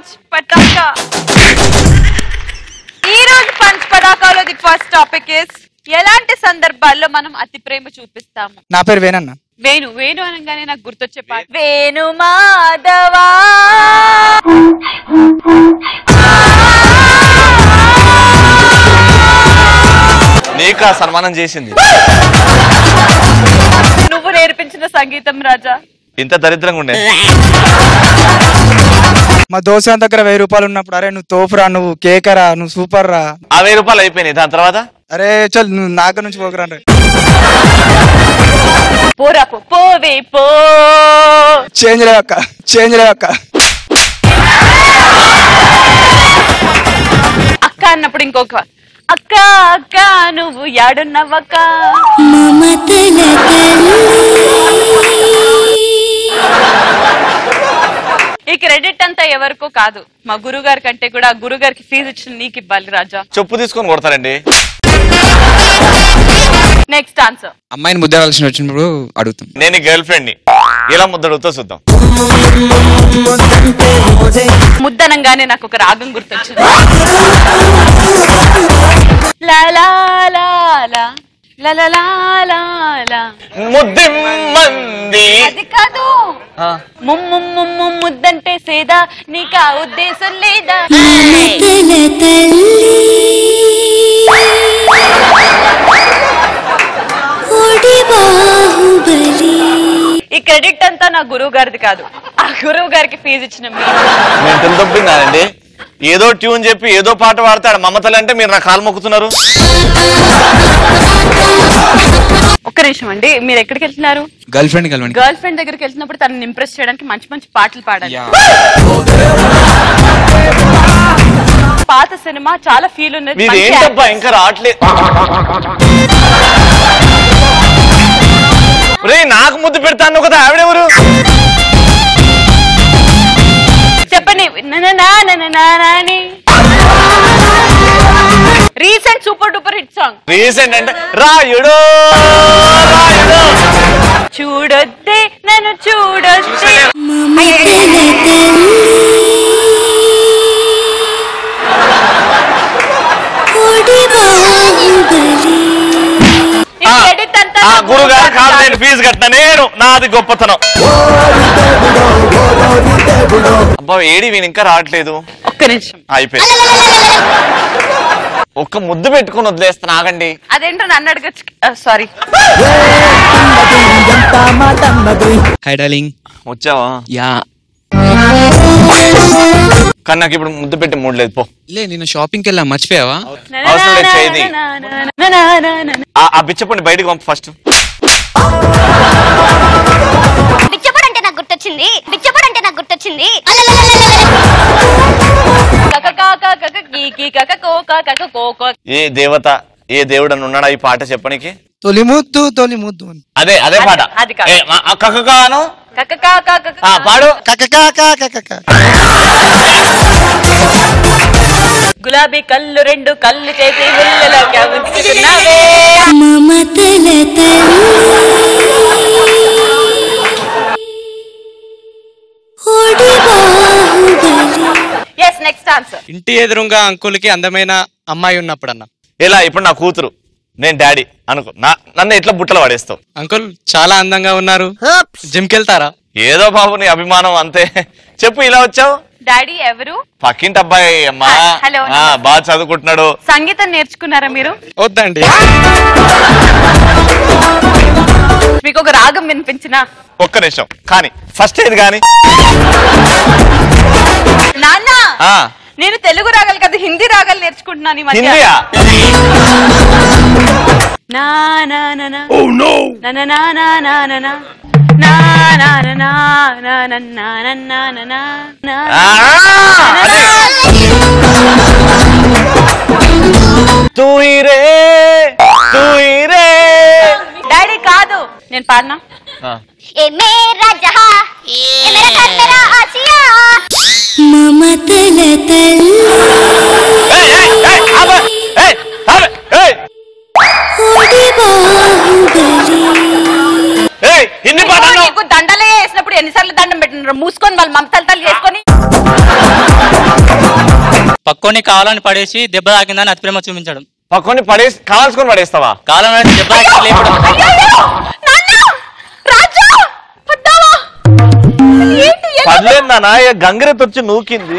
Punch Pataka. ఈ రోజు punch పటాకాలో ది ఫస్ట్ టాపిక్ ఇస్ ఎలాంటి సందర్భాల్లో మనం అతి ప్రేమ చూపిస్తాము. నా పేరు వేణన్న. వేణు వేణు అనగానే నాకు గుర్తొచ్చే పాట వేణు మాధవా. నీకా సన్మానం చేసింది నువ్వు నేర్పించిన సంగీతం రాజా. ఇంత దరిద్రంగా ఉండే మా దోశ దగ్గర 1000 రూపాయలు ఉన్నప్పుడు అరే నువ్వు తోపురా, నువ్వు కేకరా, నువ్వు సూపర్ రా. ఆ 1000 రూపాయలు అయిపోయినాయి. దాని తర్వాత అరే చల్ నువ్వు నాగ నుంచి పోకరా. పోరా పోవే పో. చేంజ్ లేవక్క, చేంజ్ లేవక్క. అక్క అన్నప్పుడు ఇంకొక అక్క అక్క నువ్వు యాడున్నవక్క. ఈ క్రెడిట్ అంతా ఎవరికో కాదు, మా గురుగారి కంటే కూడా గురుగారికి ఫీజు ఇచ్చిన నీకు ఇవ్వాలి రాజా. చెప్పు తీసుకొని కొడతారండి. Next answer. అమ్మాయిని ముద్దవలసిన వచ్చినప్పుడు అడుగుతాం. నేను గర్ల్ ఫ్రెండ్ ని ఇలా ముద్దడుగుతా చూద్దాం. ముద్దనంగానే నాకు ఒక రాగం గుర్తొచ్చింది. అది కాదు, ముద్దంటే సేదా నీకా ఉద్దేశం లేదా. ఈ క్రెడిట్ అంతా నా గురువు గారిది కాదు, ఆ గురువు గారికి ఫీజు ఇచ్చిన నేను తెలుదొప్పిందానండి. ఏదో ట్యూన్ చెప్పి ఏదో పాట పాడతాడు మమతలు అంటే మీరు నా కాలు మొక్కుతున్నారు. ఒక్క నిమిషం అండి, మీరు ఎక్కడికి వెళ్తున్నారు? గర్ల్ ఫ్రెండ్ కలవండి. గర్ల్ ఫ్రెండ్ దగ్గరికి వెళ్తున్నప్పుడు తనని ఇంప్రెస్ చేయడానికి మంచి మంచి పాటలు పాడాలి. పాత సినిమా చాలా ఫీల్ ఉన్నది. మీరు ఏంటబ్బా ఇంకా రావట్లేదు. నాకు ముద్దు పెడతాను కదా, ఆవిడెవరు చెప్పండి. Recent super duper hit song. Recent అంటే రాయుడు చూడొద్దే నన్ను చూడొద్దే. గురుగారు కాదు, నేను ఫీజు కట్టిన నేను, నాది గొప్పతనం. అబ్బా ఏడి వీని ఇంకా రావట్లేదు. ఒక్క నిమిషం అయిపోయింది. ఒక్క ముద్దు పెట్టుకుని వదిలేస్తాను, ఆగండి. అదేంటో నన్ను అడగచ్చు. సారీ. Hi darling. వచ్చావా? యా. కానీ నాకు ఇప్పుడు ముద్దు పెట్టి మూడు లేదు. పో లే, నేను షాపింగ్కి వెళ్ళా, మర్చిపోయావా? అవసరం లేదు, చేయది. ఆ బిచ్చపండి బయటకు పంపు ఫస్ట్. బిచ్చపడు అంటే నాకు గుర్తొచ్చింది, బిచ్చపడు అంటే నాకు గుర్తొచ్చింది. ఏ దేవత ఏ దేవుడు అని ఉన్నాడా ఈ పాట చెప్పనికి? తొలి ముద్దు తొలి ముద్దు. అదే అదే పాట. కకకాను పాడు. గులాబీ కళ్ళు రెండు కళ్ళు చేసి నెక్స్ట్ ఆన్సర్. ఇంటి ఎదురుగా అంకుల్కి అందమైన అమ్మాయి ఉన్నప్పుడు అన్న. ఎలా? ఇప్పుడు నా కూతురు, నేను డాడీ అనుకో, నన్ను ఎట్లా బుట్టలు పడేస్తావు? అంకుల్ చాలా అందంగా ఉన్నారు, జిమ్ కెళ్తారా? ఏదో బాబు నీ అభిమానం అంతే. చెప్పు, ఇలా వచ్చావు? డాడీ ఎవరు? పక్కింటి అబ్బాయి అమ్మా. హలో. బాగా చదువుకుంటున్నాడు. సంగీతం నేర్చుకున్నారా మీరు? వద్దండి. మీకు ఒక రాగం వినిపించిన? ఒక్క నిమిషం కానీ ఫస్ట్ ఏది కానీ. నాన్న, నేను తెలుగు రాగాలు కదా హిందీ రాగాలు నేర్చుకుంటున్నాను ఈ మధ్య. హిందీయా? నా నా నా నా నా నా నా నా నా నా నా నా నా నా నా నా నా నా. డాడీ కాదు, నేను పాడినా. మమతల తల్లి దండలే వేసినప్పుడు ఎన్నిసార్లు దండం పెట్టినారు? మూసుకొని వాళ్ళు మమతలు చేసుకొని పక్కోని కావాలని పడేసి దెబ్బ తాకిందని అతి ప్రేమ చూపించడం. పక్కని పడేసి కాల్చుకొని పడేస్తావా? కావాలని దెబ్బ తాకి లేపడం. పడలేదు నాన్న, గంగిరెత్తి వచ్చి నూకింది.